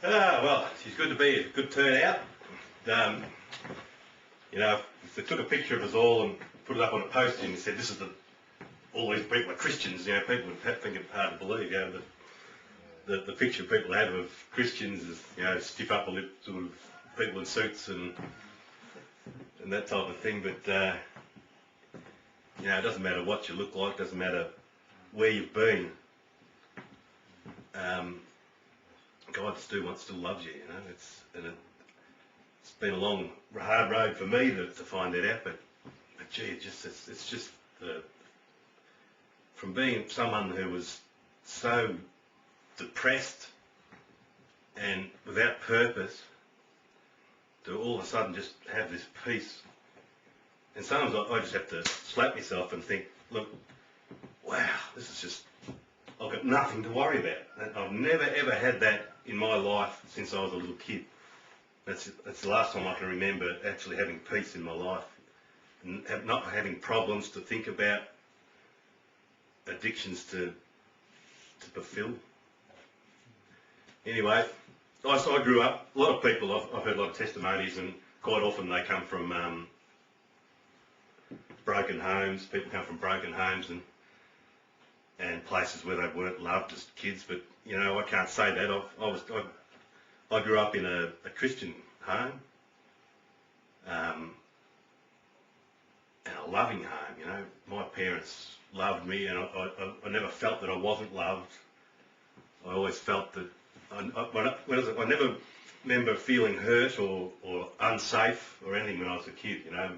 Well, it's good to be a good turnout. You know, if they took a picture of us all and put it up on a poster and said, this is all these people are Christians, you know, people would think it hard to believe, you know, the picture people have of Christians is, you know, stiff upper lip sort of people in suits and that type of thing, but, you know, it doesn't matter what you look like, doesn't matter where you've been. God still loves you, you know. It's been a long, hard road for me to find that out, but gee, it's just from being someone who was so depressed and without purpose to all of a sudden just have this peace. And sometimes I just have to slap myself and think, look, wow, this is just, I've got nothing to worry about. I've never ever had that in my life since I was a little kid. That's the last time I can remember actually having peace in my life and not having problems to think about, addictions to fulfill. Anyway, I grew up, a lot of people, I've heard a lot of testimonies, and quite often they come from broken homes. People come from broken homes and places where they weren't loved as kids, but you know, I can't say that. I grew up in a Christian home, and a loving home, you know. My parents loved me, and I never felt that I wasn't loved. I always felt that, I never remember feeling hurt or unsafe or anything when I was a kid, you know.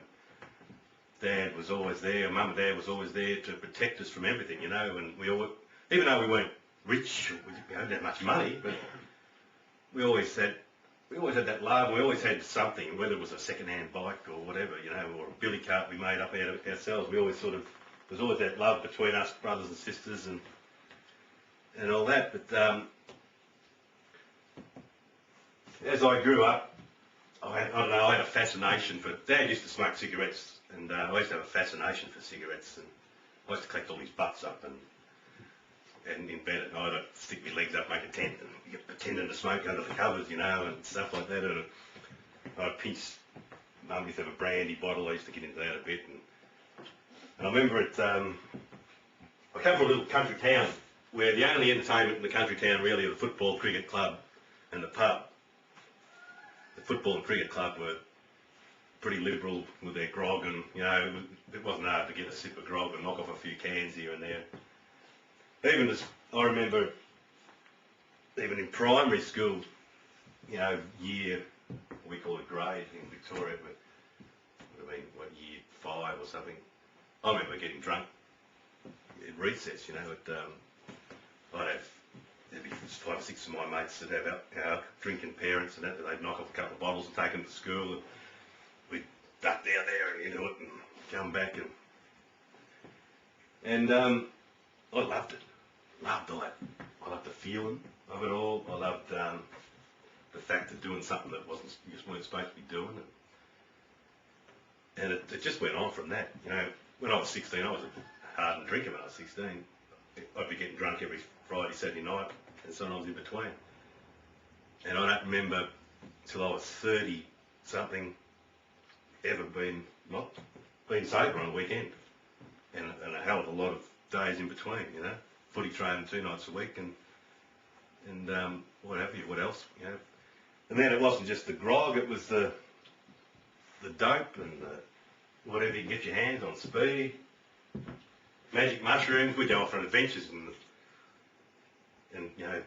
Dad was always there, Mum and Dad was always there to protect us from everything, you know, and we all, even though we weren't rich, we didn't have much money, but we always had that love. We always had something, whether it was a second-hand bike or whatever, you know, or a billy cart we made up out of ourselves. We always there's always that love between us, brothers and sisters, and all that. But as I grew up, I had a fascination for, Dad used to smoke cigarettes, and I used to have a fascination for cigarettes, and I used to collect all these butts up, and in bed at night I'd stick my legs up, make a tent, and get pretending to smoke under the covers, you know, and stuff like that. And I'd pinch, Mum used to have a brandy bottle, I used to get into that a bit, and I remember I come from a little country town where the only entertainment in the country town really are the football, cricket club and the pub. The football and cricket club were pretty liberal with their grog, and you know, it wasn't hard to get a sip of grog and knock off a few cans here and there. Even as I remember, even in primary school, you know, year, we call it grade in Victoria, but it would have been, what, year 5 or something. I remember getting drunk at recess, you know, there'd be 5 or 6 of my mates that have our drinking parents, and they'd knock off a couple of bottles and take them to school, and we'd duck down there and into it and come back, and I loved it. Loved all that. I loved the feeling of it all. I loved the fact of doing something that you just weren't supposed to be doing. And it just went on from that. You know, when I was 16, I was a hardened drinker when I was 16. I'd be getting drunk every Friday, Saturday night, and sometimes in between. And I don't remember till I was 30-something ever being sober on a weekend. And a hell of a lot of days in between, you know. Footy training 2 nights a week, and what have you, what else, you know. And then it wasn't just the grog, it was the dope and whatever you can get your hands on, speed, magic mushrooms. We'd go off on adventures, and you know,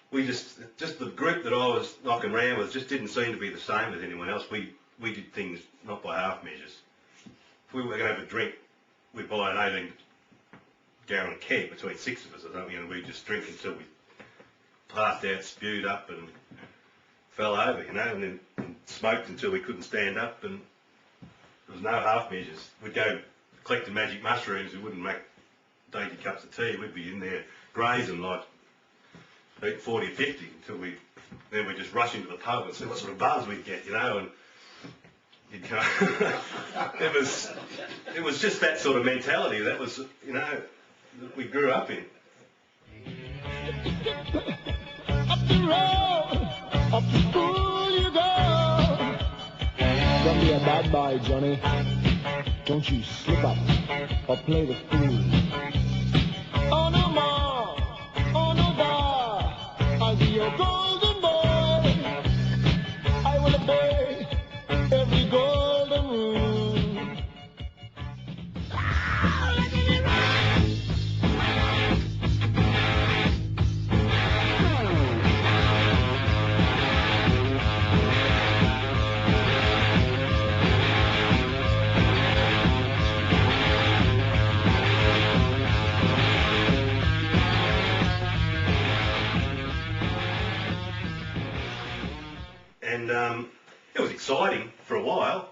we just the group that I was knocking around with just didn't seem to be the same as anyone else. We did things not by half measures. If we were going to have a drink, we'd buy an 18-gallon keg between 6 of us or something, and we'd just drink until we passed out, spewed up, and fell over, you know, and then smoked until we couldn't stand up, and there was no half measures. We'd go collecting magic mushrooms. We wouldn't make dainty cups of tea. We'd be in there grazing like eat 40 or 50 until then we'd just rush into the pub and see what sort of buzz we'd get, you know, and you'd go, it was just that sort of mentality. That was, you know, that we grew up in. dusty road, up to school you go. Don't be a bad boy, Johnny. Don't you slip up or play the fool. Oh no more, oh no more, I'll be your golden boy. I will obey every golden rule. And it was exciting for a while,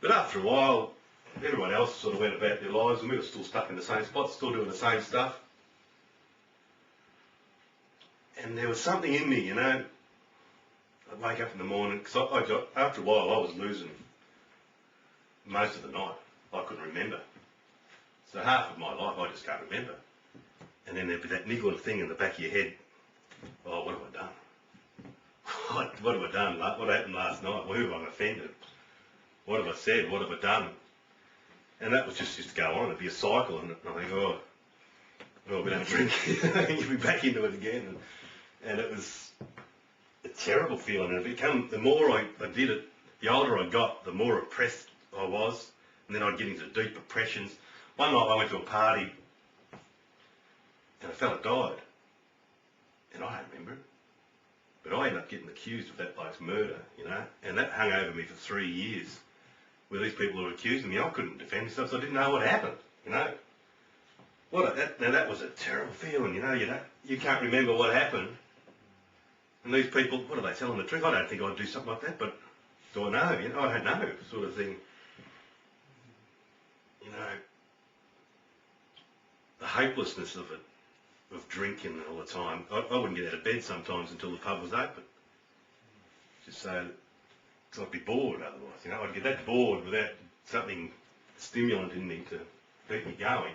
but after a while, everyone else sort of went about their lives, and we were still stuck in the same spot, still doing the same stuff. And there was something in me, you know. I'd wake up in the morning, because after a while I was losing most of the night. I couldn't remember. So half of my life I just can't remember. And then there'd be that niggling thing in the back of your head. Oh, what have I done? What have I done? What happened last night? Who have I offended? What have I said? What have I done? And that was just used to go on. It'd be a cycle, and I think, oh, a bit of a drink, and you'd be back into it again. And it was a terrible feeling. And it became, the more I did it, the older I got, the more oppressed I was. And then I'd get into deep oppressions. One night I went to a party, and a fella died. And I don't remember it. But I ended up getting accused of that bloke's murder, you know, and that hung over me for 3 years, where these people were accusing me. I couldn't defend myself, so I didn't know what happened, you know. Now that was a terrible feeling, you know. You can't remember what happened, and these people, what are they telling the truth? I don't think I'd do something like that, but do I know? You know, I don't know, sort of thing. You know, the hopelessness of it. Of drinking all the time. I wouldn't get out of bed sometimes until the pub was open. Just so I'd be bored otherwise. You know, I'd get that bored without something stimulant in me to keep me going.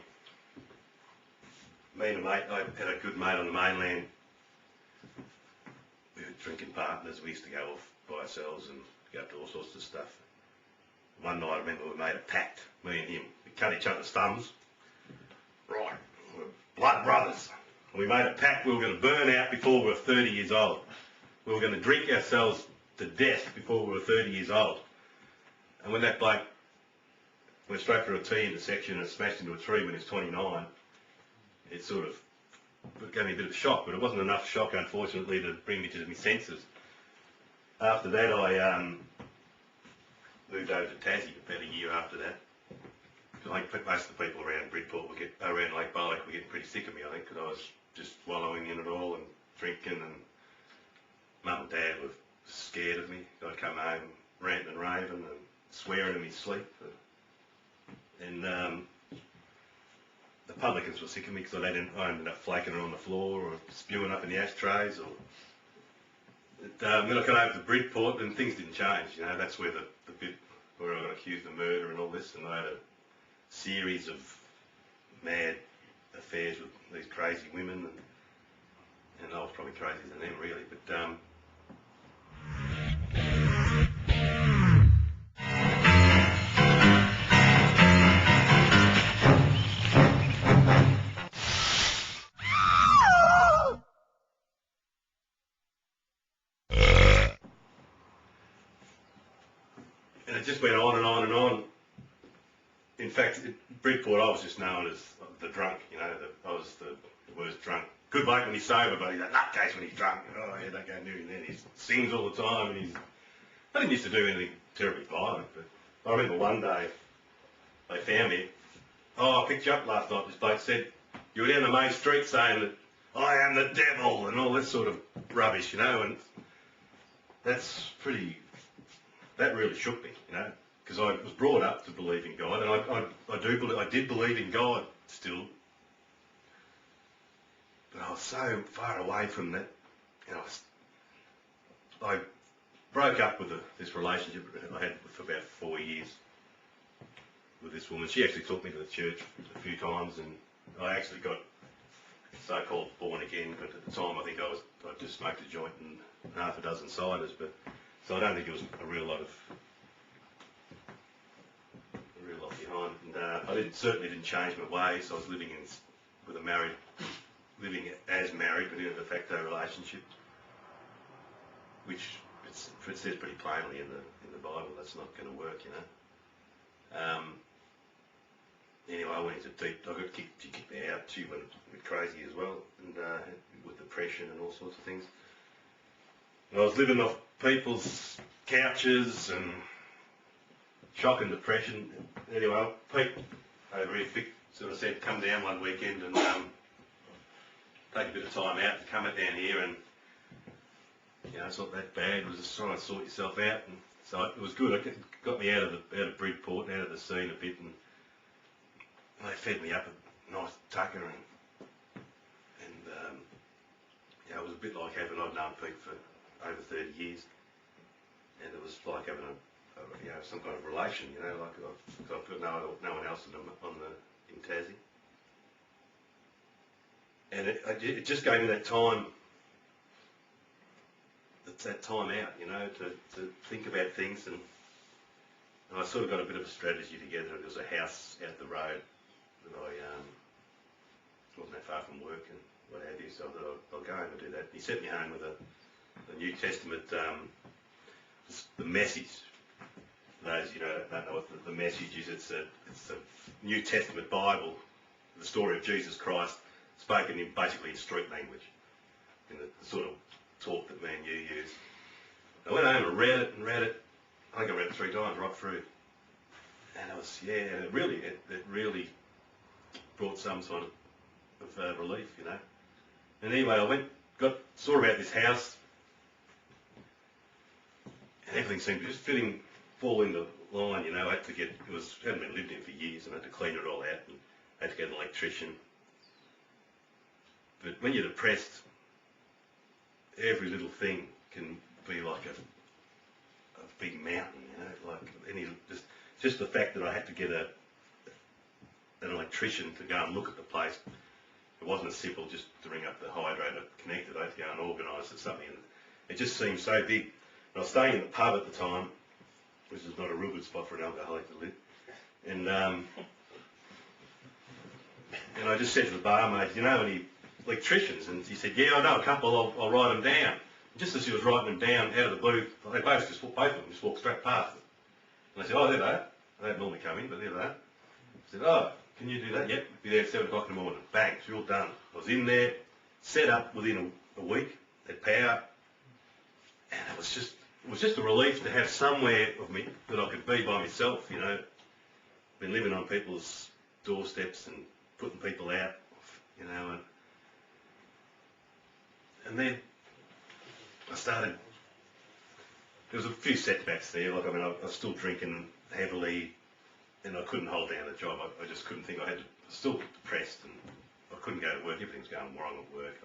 Me and a mate, I had a good mate on the mainland. We were drinking partners. We used to go off by ourselves and go up to all sorts of stuff. One night I remember we made a pact, me and him. We cut each other's thumbs. Right, we're blood brothers. We made a pact we were going to burn out before we were 30 years old. We were going to drink ourselves to death before we were 30 years old. And when that bloke went straight for a T intersection and smashed into a tree when he was 29, it sort of gave me a bit of a shock, but it wasn't enough shock, unfortunately, to bring me to my senses. After that, I moved over to Tassie about a year after that. I think most of the people around Bridport, around Lake Barlock, were getting pretty sick of me, I think, because I was just wallowing in it all and drinking, and Mum and Dad were scared of me. I'd come home ranting and raving and swearing in my sleep. And the publicans were sick of me because I ended up flaking it on the floor or spewing up in the ashtrays. Then I got over to Bridport and things didn't change. You know, that's where the bit where I got accused of murder and all this, and I had a series of mad affairs with these crazy women, and I was probably crazier than them really, but and it just went on and on and on. In fact, at Bridport, I was just known as the drunk, you know, I was the worst drunk. Good bloke when he's sober, but he's a nutcase when he's drunk. Oh, yeah, don't go near him then. He sings all the time, and I didn't used to do anything terribly violent, but I remember one day, they found me. Oh, I picked you up last night, this bloke said, you were down the main street saying that I am the devil, and all this sort of rubbish, you know, and that really shook me, you know. Because I was brought up to believe in God, and I did believe in God still, but I was so far away from that. You know, I broke up with this relationship I had for about 4 years with this woman. She actually took me to the church a few times, and I actually got so-called born again, but at the time I just smoked a joint and half a dozen ciders, but so I don't think it was a real lot behind it. And I certainly didn't change my ways. I was living as married, but in a de facto relationship, which it says pretty plainly in the Bible that's not going to work, you know. Anyway, I went into I got kicked me out. She went a bit crazy as well, and with depression and all sorts of things. And I was living off people's couches and shock and depression. Anyway, Pete over here sort of said, come down one weekend and take a bit of time out to come down here, and you know, it's not that bad. It was just trying to sort yourself out, and so it was good. It got me out of Bridport, out of the scene a bit, and they fed me up a nice tucker, and yeah, it was a bit like having I'd known Pete for over 30 years, and it was like having you know, some kind of relation, you know, like I've got no one else in Tassie, and it just gave me that time. It's that time out, you know, to think about things, and I sort of got a bit of a strategy together. There was a house out the road that I wasn't that far from work and what have you, so I thought I'll go home and do that. He sent me home with a New Testament, the message. Those you know don't know what the message is. It's a New Testament Bible, the story of Jesus Christ, spoken in basically in street language, in the sort of talk that me and you use. I went home and read it. I think I read it 3 times right through, and it really brought some sort of relief, you know. And anyway, I saw about this house, and everything seemed to just fall into line, you know. I had to hadn't been lived in for years, and I had to clean it all out, and I had to get an electrician. But when you're depressed, every little thing can be like a big mountain, you know, like just the fact that I had to get an electrician to go and look at the place. It wasn't as simple just to ring up the hydro to connect it. I had to go and organise it something, and it just seemed so big. And I was staying in the pub at the time, which is not a real good spot for an alcoholic to live, and I just said to the barmaid, you know, any electricians? And he said, yeah, I know a couple, I'll write them down. And just as he was writing them down out of the blue, both of them just walked straight past it. And I said, oh, there they are. They don't normally come in, but there they are. I said, oh, can you do that? Yep, be there at 7 o'clock in the morning. Bang, it's all done. I was in there, set up within a week, had power, and it was just a relief to have somewhere of me that I could be by myself, you know. Been living on people's doorsteps and putting people out, you know, and then I started, there was a few setbacks there, like, I mean, I was still drinking heavily, and I couldn't hold down a job. I just couldn't think. I was still depressed, and I couldn't go to work. Everything was going wrong at work.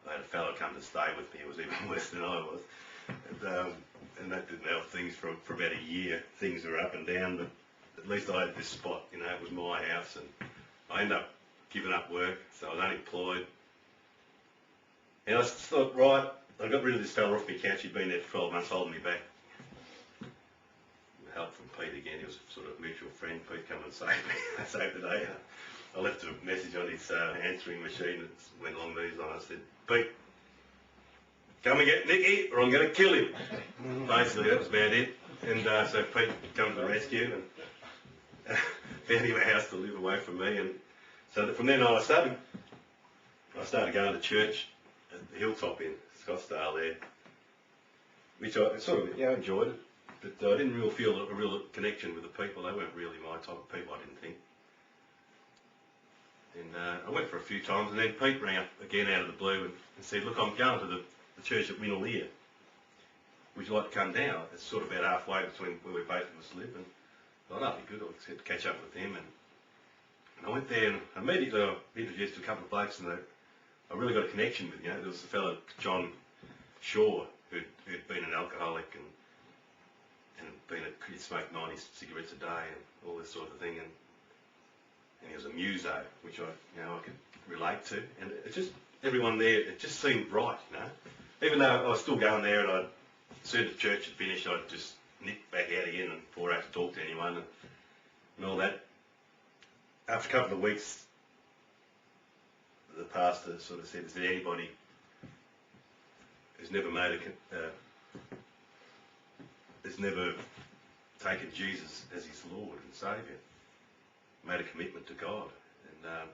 I had a fellow come to stay with me who was even worse than I was, and that didn't help things for about a year. Things were up and down, but at least I had this spot, you know, it was my house, and I ended up giving up work, so I was unemployed. And I just thought, right, I got rid of this fella off my couch. He'd been there for 12 months holding me back. Help from Pete again. He was sort of a mutual friend. Pete come and saved me. Saved the day. I left a message on his answering machine that went along these lines. I said, Pete, come and get Nicky or I'm going to kill him. Basically, that was about it. And so Pete come to the rescue and found him a house to live away from me. And so from then on I started going to church at the Hilltop in Scottsdale there, which I sort of enjoyed it. But I didn't really feel a real connection with the people. They weren't really my type of people, I didn't think. And I went for a few times, and then Pete rang up again out of the blue and said, look, I'm going to the church at Winnaleah. Would you like to come down? It's sort of about halfway between where we both of us live. And I thought, that'd be good. I'll get to catch up with them. And I went there, and immediately I introduced to a couple of blokes, and I really got a connection with, you know. There was a fellow, John Shaw, who'd been an alcoholic and he'd smoked 90 cigarettes a day and all this sort of thing, and he was a muso, which I could relate to, and it just, everyone there, it just seemed right, you know. Even though I was still going there, and as soon as church had finished, I'd just nip back out again and before I had to talk to anyone and all that. After a couple of weeks, the pastor sort of said, is there anybody who's never has never taken Jesus as his Lord and Saviour, made a commitment to God? And I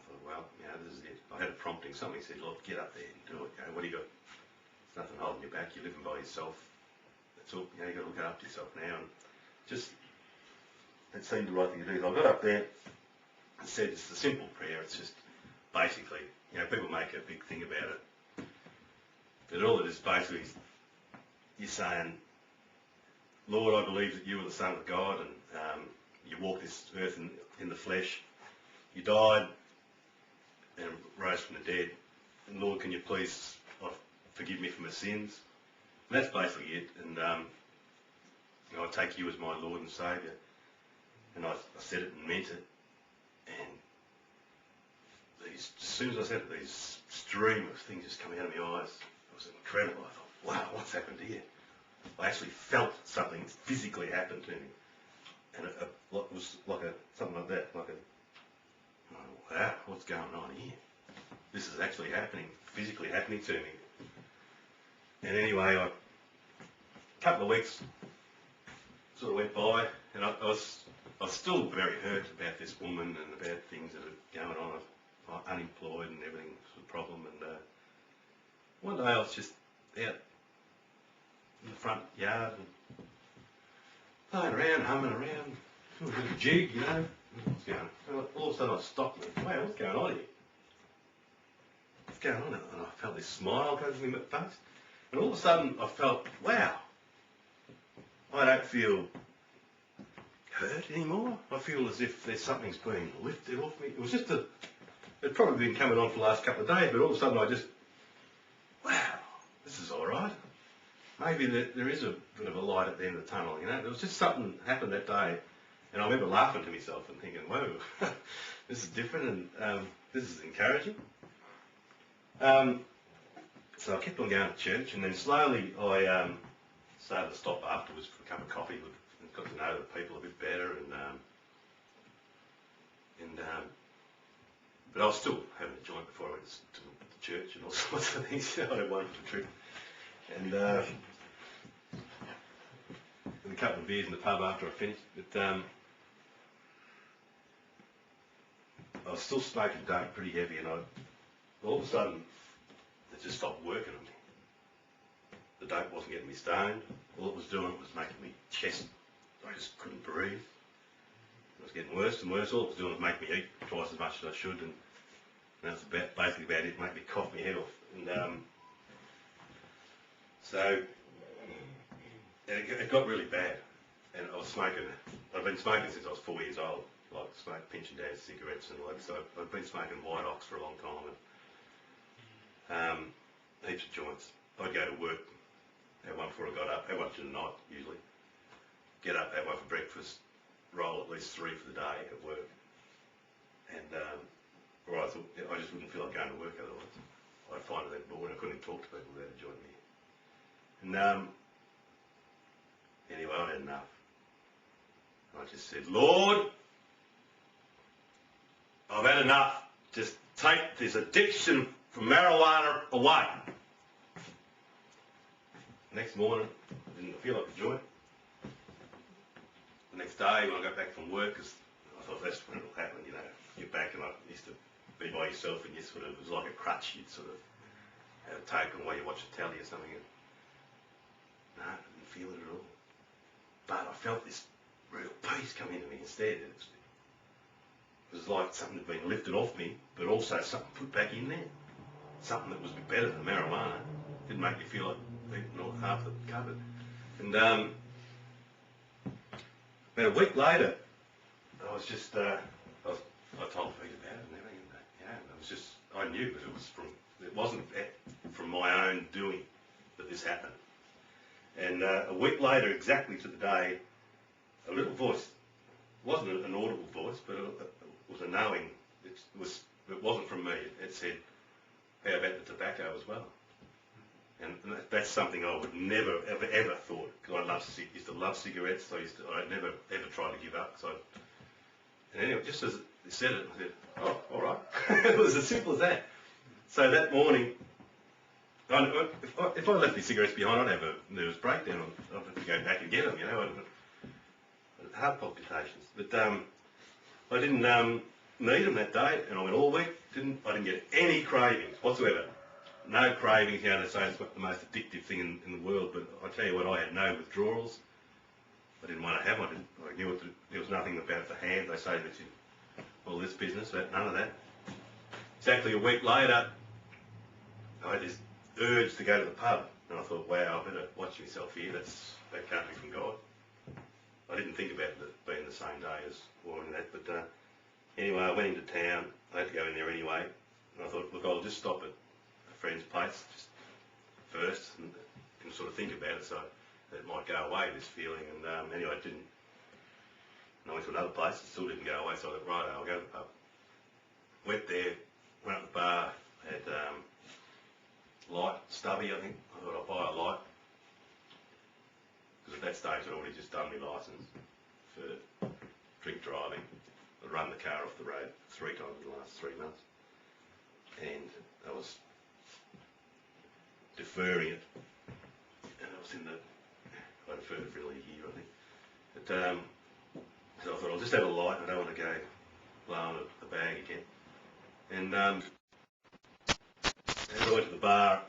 thought, well, you know, this is it. I had a prompting. Somebody said, look, get up there and do it. You know, what do you got? There's nothing holding you back. You're living by yourself. That's all. You know, you've got to look after yourself now. And just, it seemed the right thing to do. So I got up there and said, it's a simple prayer. It's just basically, you know, people make a big thing about it. But all it is basically, you're saying, Lord, I believe that you are the Son of God, and you walked this earth in the flesh. You died and rose from the dead. And Lord, can you please forgive me for my sins? And that's basically it. And you know, I take you as my Lord and Saviour. And I said it and meant it. And as soon as I said it, these stream of things just coming out of my eyes. It was incredible. I thought, wow, what's happened here? I actually felt something physically happen to me. And it was like something like that, like a, wow, what's going on here? This is actually happening, physically happening to me. And anyway, a couple of weeks sort of went by, and I was still very hurt about this woman and about things that are going on. I was unemployed and everything was a problem. And one day I was just out in the front yard and playing around, humming around, doing a bit of jig, you know. What's going on? All of a sudden I stopped and went, wow, what's going on here? What's going on? And I felt this smile go to my face. And all of a sudden I felt, wow, I don't feel hurt anymore. I feel as if there's something's being lifted off me. It was just it'd probably been coming on for the last couple of days, but all of a sudden I just, wow, this is all right. Maybe there is a bit of a light at the end of the tunnel, you know. There was just something happened that day, and I remember laughing to myself and thinking, whoa, this is different, and this is encouraging. So I kept on going to church, and then slowly I started to stop afterwards for a cup of coffee. We got to know the people a bit better, but I was still having a joint before I went to church and all sorts of things. You know, I had one for the trip. And with a couple of beers in the pub after I finished, but I was still smoking dope pretty heavy, and all of a sudden it just stopped working on me. The dope wasn't getting me stoned. All it was doing was making me chest. I just couldn't breathe. It was getting worse and worse. All it was doing was make me eat twice as much as I should, and that's basically about it. Make me cough my head off. And so it got really bad, and I was smoking. I've been smoking since I was 4 years old, like pinching down cigarettes and all that. So I've been smoking White Ox for a long time, and heaps of joints. I'd go to work, have one before I got up, have one through the night usually. Get up, have one for breakfast, roll at least 3 for the day at work, and or I thought I just wouldn't feel like going to work otherwise. I'd find it that boring. I couldn't even talk to people without a joint me. And anyway, I had enough. I just said, Lord, I've had enough. Just take this addiction from marijuana away. Next morning, I didn't feel like a joint. The next day, when I got back from work, because I thought that's when it'll happen, you know, get back, and I used to be by yourself, and you sort of, it was like a crutch. You'd sort of have a take on while you watch a telly or something. And no, I didn't feel it at all. But I felt this real peace come into me instead. It was like something had been lifted off me, but also something put back in there. Something that was better than marijuana. Didn't make me feel like eating all half the cupboard. And about a week later, I was just, I told Pete about it and everything. And, it was just, I knew that it wasn't from my own doing that this happened. And a week later, exactly to the day, a little voice, it wasn't an audible voice, but it was a knowing. It wasn't from said, how about the tobacco as well? And that's something I would never, ever thought, because I used to love cigarettes, so I never, ever tried to give up. And anyway, just as they said it, I said, oh, all right. It was as simple as that. So that morning, if I left these cigarettes behind, I'd have a nervous breakdown. I'd have to go back and get them, you know. I'd heart palpitations. But I didn't need them that day, and I went all week. I didn't get any cravings whatsoever. No cravings, you know, they say it's the most addictive thing in the world, but I tell you what, I had no withdrawals. I didn't want to have them. I knew there was nothing about the hand. They say that all this business, none of that. Exactly a week later, I had this urge to go to the pub, and I thought, wow, I better watch myself here. That can't be from God. I didn't think about it being the same day as ordering that, but anyway, I went into town. I had to go in there anyway, and I thought, look, I'll just stop at a friend's place just first and sort of think about it, so it might go away, this feeling. And anyway, it didn't. And I went to another place, it still didn't go away, so I thought, right, I'll go to the pub. Went there, went up the bar, had light, stubby, I think. I thought I'd buy a light. Because at that stage I'd already just done my licence for drink driving. I'd run the car off the road 3 times in the last 3 months. And I was deferring it. And I was I deferred it for really a year, I think. But so I thought, I'll just have a light, I don't want to go blowing a bag again. And as I went to the bar,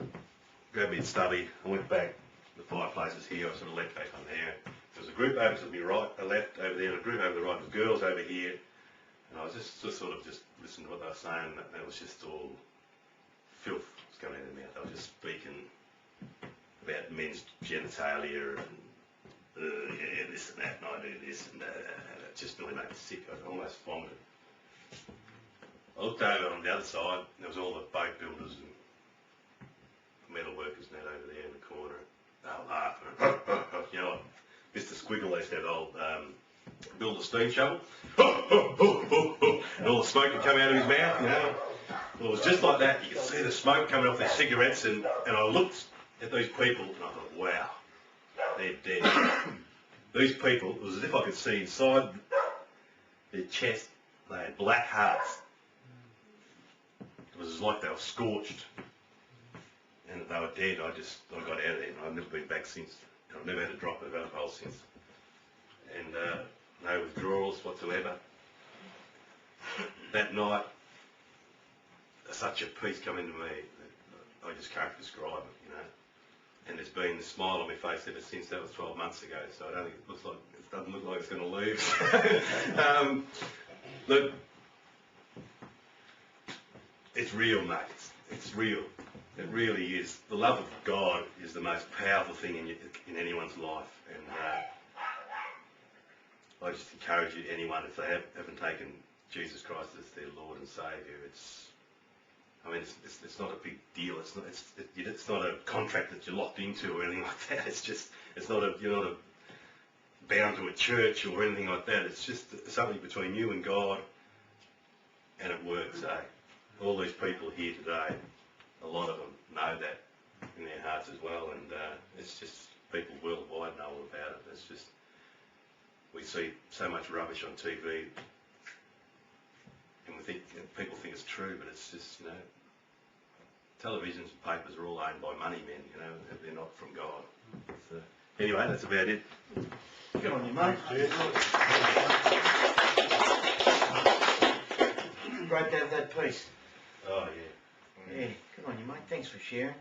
grabbed me a stubby, I went back, the fireplace is here, I sort of leapt back on there. There was a group over to my right, left over there, and a group over the right, the girls over here. And I was just sort of listening to what they were saying, and that was just all filth was coming out of their mouth. They were just speaking about men's genitalia and yeah, this and that, and I do this, and it just really made me sick. I almost vomited. I looked over on the other side, and there was all the boat builders and metal workers and that over there in the corner. They were laughing. You know what? Mr. Squiggle, they used to have old build a steam shovel. And all the smoke would come out of his mouth, you know. Well, it was just like that. You could see the smoke coming off their cigarettes, and I looked at these people, and I thought, wow, they're dead. These people, it was as if I could see inside their chest, they had black hearts. It was like they were scorched, and they were dead. I got out of there, and I've never been back since. I've never had a drop of alcohol since, and no withdrawals whatsoever. That night, such a peace come into me that I just can't describe it, you know. And there's been a smile on my face ever since. That was 12 months ago, so I don't think it doesn't look like it's going to leave. Look. It's real, mate. It's real. It really is. The love of God is the most powerful thing in anyone's life. And I just encourage you, anyone, if they haven't taken Jesus Christ as their Lord and Saviour, it's not a big deal. It's not a contract that you're locked into or anything like that. You're not bound to a church or anything like that. It's just something between you and God, and it works, eh? All these people here today, a lot of them know that in their hearts as well, and it's just people worldwide know all about it. It's just, we see so much rubbish on TV, and people think it's true, but it's just, you know, televisions and papers are all owned by money men, you know, they're not from God. So, anyway, that's about it. Good on you, mate. Great to have that peace. Oh, yeah. Yeah, good on you, mate. Thanks for sharing.